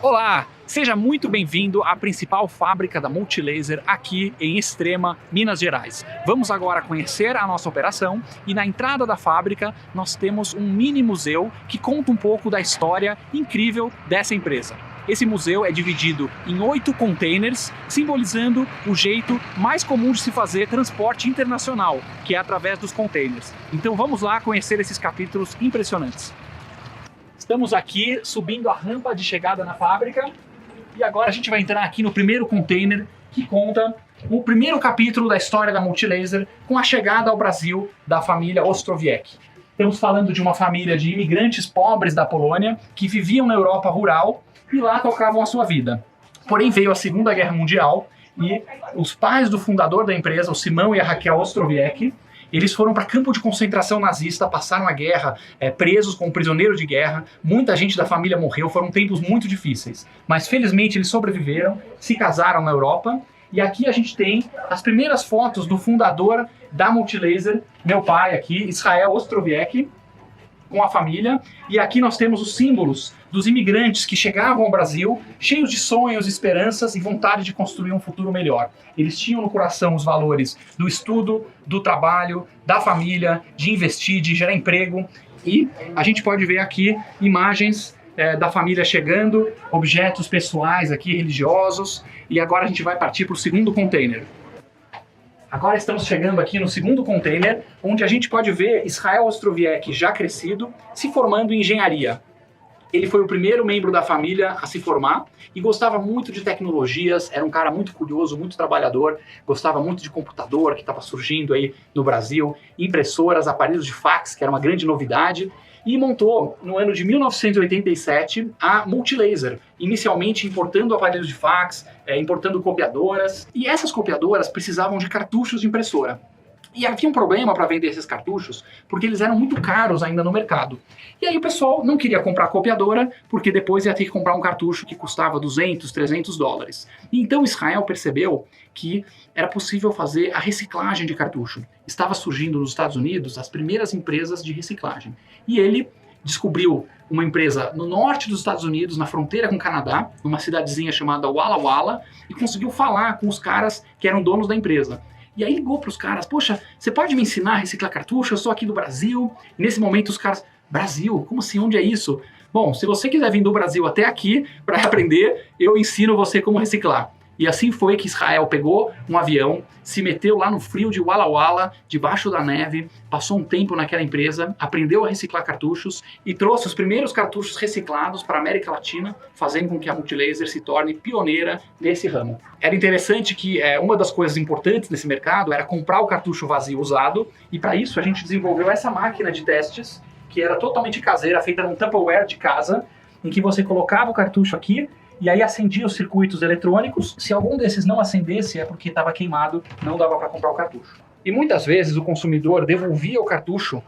Olá, seja muito bem-vindo à principal fábrica da Multilaser aqui em Extrema, Minas Gerais. Vamos agora conhecer a nossa operação e na entrada da fábrica nós temos um mini museu que conta um pouco da história incrível dessa empresa. Esse museu é dividido em 8 containers, simbolizando o jeito mais comum de se fazer transporte internacional, que é através dos containers. Então vamos lá conhecer esses capítulos impressionantes. Estamos aqui subindo a rampa de chegada na fábrica e agora a gente vai entrar aqui no primeiro container que conta o primeiro capítulo da história da Multilaser com a chegada ao Brasil da família Ostrowiecki. Estamos falando de uma família de imigrantes pobres da Polônia que viviam na Europa rural e lá tocavam a sua vida. Porém veio a Segunda Guerra Mundial e os pais do fundador da empresa, o Simão e a Raquel Ostrowiecki, eles foram para campo de concentração nazista, passaram a guerra presos como prisioneiros de guerra, muita gente da família morreu, foram tempos muito difíceis. Mas felizmente eles sobreviveram, se casaram na Europa, e aqui a gente tem as primeiras fotos do fundador da Multilaser, meu pai aqui, Israel Ostrowiecki, com a família, e aqui nós temos os símbolos dos imigrantes que chegavam ao Brasil cheios de sonhos, esperanças e vontade de construir um futuro melhor. Eles tinham no coração os valores do estudo, do trabalho, da família, de investir, de gerar emprego, e a gente pode ver aqui imagens da família chegando, objetos pessoais aqui, religiosos, e agora a gente vai partir para o segundo container. Agora estamos chegando aqui no segundo container, onde a gente pode ver Israel Ostrowiecki já crescido, se formando em engenharia. Ele foi o primeiro membro da família a se formar e gostava muito de tecnologias, era um cara muito curioso, muito trabalhador, gostava muito de computador, que estava surgindo aí no Brasil, impressoras, aparelhos de fax, que era uma grande novidade, e montou, no ano de 1987, a Multilaser, inicialmente importando aparelhos de fax, importando copiadoras, e essas copiadoras precisavam de cartuchos de impressora. E havia um problema para vender esses cartuchos, porque eles eram muito caros ainda no mercado. E aí o pessoal não queria comprar copiadora, porque depois ia ter que comprar um cartucho que custava 200, 300 dólares. E então Israel percebeu que era possível fazer a reciclagem de cartucho. Estava surgindo nos Estados Unidos as primeiras empresas de reciclagem. E ele descobriu uma empresa no norte dos Estados Unidos, na fronteira com o Canadá, numa cidadezinha chamada Walla Walla, e conseguiu falar com os caras que eram donos da empresa. E aí ligou para os caras, poxa, você pode me ensinar a reciclar cartucho? Eu sou aqui do Brasil. E nesse momento os caras, Brasil? Como assim? Onde é isso? Bom, se você quiser vir do Brasil até aqui para aprender, eu ensino você como reciclar. E assim foi que Israel pegou um avião, se meteu lá no frio de Walla Walla, debaixo da neve, passou um tempo naquela empresa, aprendeu a reciclar cartuchos e trouxe os primeiros cartuchos reciclados para a América Latina, fazendo com que a Multilaser se torne pioneira nesse ramo. Era interessante que uma das coisas importantes nesse mercado era comprar o cartucho vazio usado, e para isso a gente desenvolveu essa máquina de testes, que era totalmente caseira, feita num Tupperware de casa, em que você colocava o cartucho aqui, e aí acendia os circuitos eletrônicos. Se algum desses não acendesse, é porque estava queimado, não dava para comprar o cartucho. E muitas vezes o consumidor devolvia o cartucho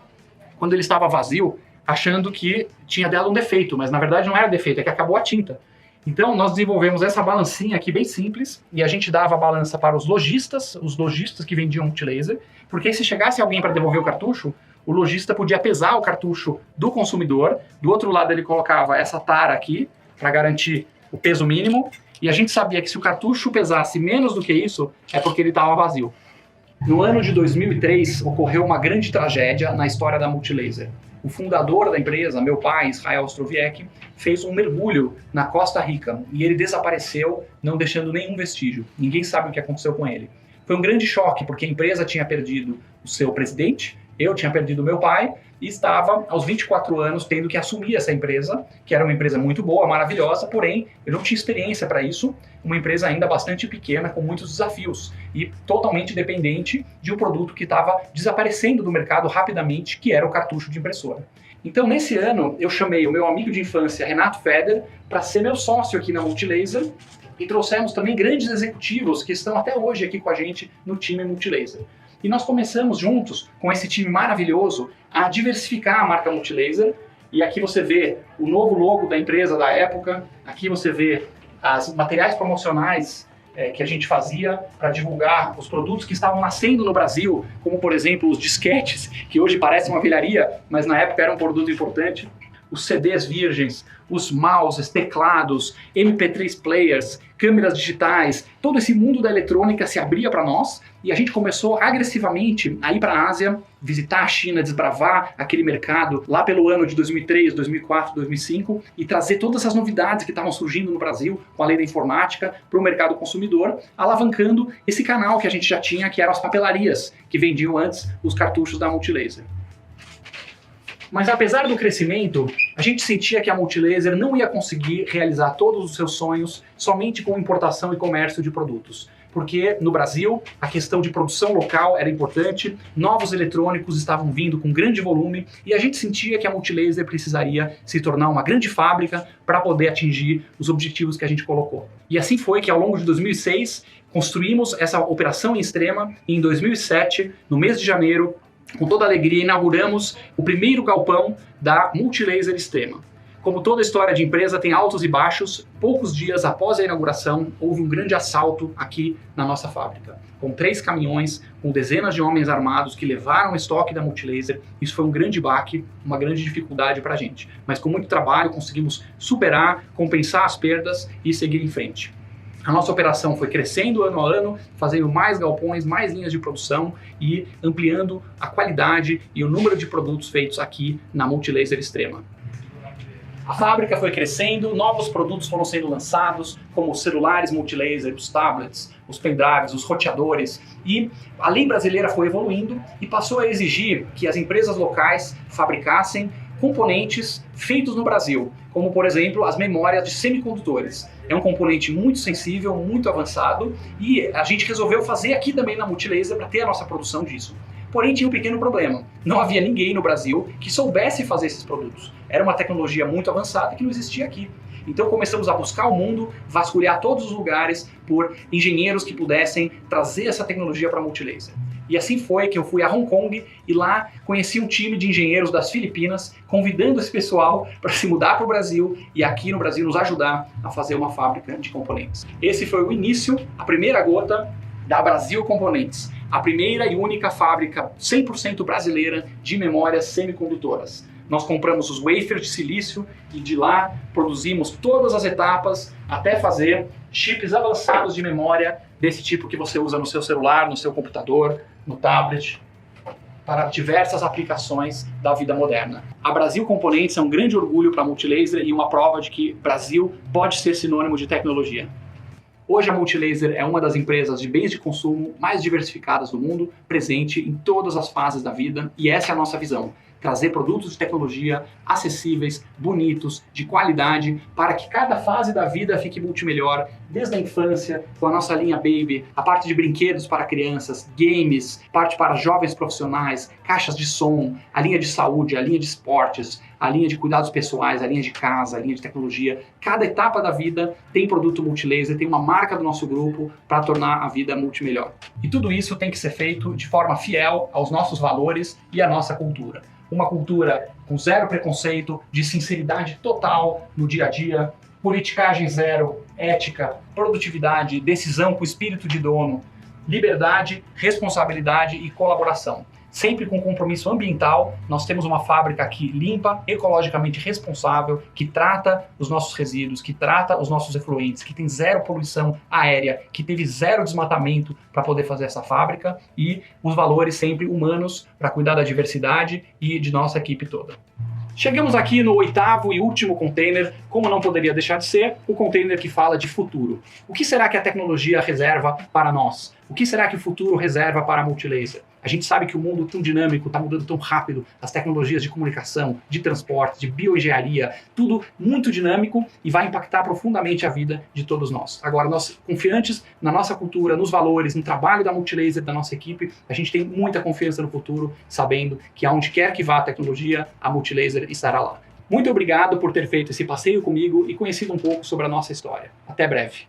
quando ele estava vazio, achando que tinha dado um defeito, mas na verdade não era defeito, é que acabou a tinta. Então nós desenvolvemos essa balancinha aqui bem simples, e a gente dava a balança para os lojistas que vendiam Multilaser, porque se chegasse alguém para devolver o cartucho, o lojista podia pesar o cartucho do consumidor, do outro lado ele colocava essa tara aqui, para garantir o peso mínimo, e a gente sabia que se o cartucho pesasse menos do que isso, é porque ele estava vazio. No ano de 2003, ocorreu uma grande tragédia na história da Multilaser. O fundador da empresa, meu pai, Israel Ostrowiecki, fez um mergulho na Costa Rica, e ele desapareceu, não deixando nenhum vestígio. Ninguém sabe o que aconteceu com ele. Foi um grande choque, porque a empresa tinha perdido o seu presidente, eu tinha perdido meu pai, e estava, aos 24 anos, tendo que assumir essa empresa, que era uma empresa muito boa, maravilhosa, porém, eu não tinha experiência para isso, uma empresa ainda bastante pequena, com muitos desafios, e totalmente dependente de um produto que estava desaparecendo do mercado rapidamente, que era o cartucho de impressora. Então, nesse ano, eu chamei o meu amigo de infância, Renato Feder, para ser meu sócio aqui na Multilaser, e trouxemos também grandes executivos que estão até hoje aqui com a gente no time Multilaser. E nós começamos juntos, com esse time maravilhoso, a diversificar a marca Multilaser. E aqui você vê o novo logo da empresa da época, aqui você vê os materiais promocionais que a gente fazia para divulgar os produtos que estavam nascendo no Brasil, como por exemplo os disquetes, que hoje parecem uma velharia, mas na época era um produto importante. os CDs virgens, os mouses, teclados, MP3 players, câmeras digitais, todo esse mundo da eletrônica se abria para nós e a gente começou agressivamente a ir para a Ásia, visitar a China, desbravar aquele mercado lá pelo ano de 2003, 2004, 2005 e trazer todas essas novidades que estavam surgindo no Brasil com a lei da informática para o mercado consumidor, alavancando esse canal que a gente já tinha, que eram as papelarias que vendiam antes os cartuchos da Multilaser. Mas apesar do crescimento, a gente sentia que a Multilaser não ia conseguir realizar todos os seus sonhos somente com importação e comércio de produtos. Porque no Brasil a questão de produção local era importante, novos eletrônicos estavam vindo com grande volume e a gente sentia que a Multilaser precisaria se tornar uma grande fábrica para poder atingir os objetivos que a gente colocou. E assim foi que ao longo de 2006 construímos essa operação em Extrema e em 2007, no mês de janeiro, com toda alegria, inauguramos o primeiro galpão da Multilaser Extrema. Como toda história de empresa tem altos e baixos, poucos dias após a inauguração, houve um grande assalto aqui na nossa fábrica, com 3 caminhões, com dezenas de homens armados que levaram o estoque da Multilaser. Isso foi um grande baque, uma grande dificuldade para a gente. Mas com muito trabalho conseguimos superar, compensar as perdas e seguir em frente. A nossa operação foi crescendo ano a ano, fazendo mais galpões, mais linhas de produção e ampliando a qualidade e o número de produtos feitos aqui na Multilaser Extrema. A fábrica foi crescendo, novos produtos foram sendo lançados, como os celulares Multilaser, os tablets, os pendrives, os roteadores, e a lei brasileira foi evoluindo e passou a exigir que as empresas locais fabricassem componentes feitos no Brasil, como por exemplo as memórias de semicondutores. É um componente muito sensível, muito avançado e a gente resolveu fazer aqui também na Multilaser para ter a nossa produção disso. Porém tinha um pequeno problema, não havia ninguém no Brasil que soubesse fazer esses produtos. Era uma tecnologia muito avançada que não existia aqui. Então começamos a buscar o mundo, vasculhar todos os lugares por engenheiros que pudessem trazer essa tecnologia para a Multilaser. E assim foi que eu fui a Hong Kong e lá conheci um time de engenheiros das Filipinas, convidando esse pessoal para se mudar para o Brasil e aqui no Brasil nos ajudar a fazer uma fábrica de componentes. Esse foi o início, a primeira gota da Brasil Componentes, a primeira e única fábrica 100% brasileira de memórias semicondutoras. Nós compramos os wafers de silício e de lá produzimos todas as etapas até fazer chips avançados de memória desse tipo que você usa no seu celular, no seu computador, no tablet, para diversas aplicações da vida moderna. A Brasil Componentes é um grande orgulho para a Multilaser e uma prova de que Brasil pode ser sinônimo de tecnologia. Hoje a Multilaser é uma das empresas de bens de consumo mais diversificadas do mundo, presente em todas as fases da vida, e essa é a nossa visão. Trazer produtos de tecnologia acessíveis, bonitos, de qualidade, para que cada fase da vida fique muito melhor, desde a infância, com a nossa linha Baby, a parte de brinquedos para crianças, games, parte para jovens profissionais, caixas de som, a linha de saúde, a linha de esportes, a linha de cuidados pessoais, a linha de casa, a linha de tecnologia. Cada etapa da vida tem produto Multilaser, tem uma marca do nosso grupo para tornar a vida muito melhor. E tudo isso tem que ser feito de forma fiel aos nossos valores e à nossa cultura. Uma cultura com zero preconceito, de sinceridade total no dia a dia, politicagem zero, ética, produtividade, decisão com espírito de dono, liberdade, responsabilidade e colaboração. Sempre com compromisso ambiental, nós temos uma fábrica aqui limpa, ecologicamente responsável, que trata os nossos resíduos, que trata os nossos efluentes, que tem zero poluição aérea, que teve zero desmatamento para poder fazer essa fábrica e os valores sempre humanos para cuidar da diversidade e de nossa equipe toda. Chegamos aqui no 8º e último container, como não poderia deixar de ser, o container que fala de futuro. O que será que a tecnologia reserva para nós? O que será que o futuro reserva para a Multilaser? A gente sabe que o mundo é tão dinâmico, está mudando tão rápido, as tecnologias de comunicação, de transporte, de bioengenharia, tudo muito dinâmico e vai impactar profundamente a vida de todos nós. Agora, nós confiantes na nossa cultura, nos valores, no trabalho da Multilaser, da nossa equipe, a gente tem muita confiança no futuro, sabendo que aonde quer que vá a tecnologia, a Multilaser estará lá. Muito obrigado por ter feito esse passeio comigo e conhecido um pouco sobre a nossa história. Até breve.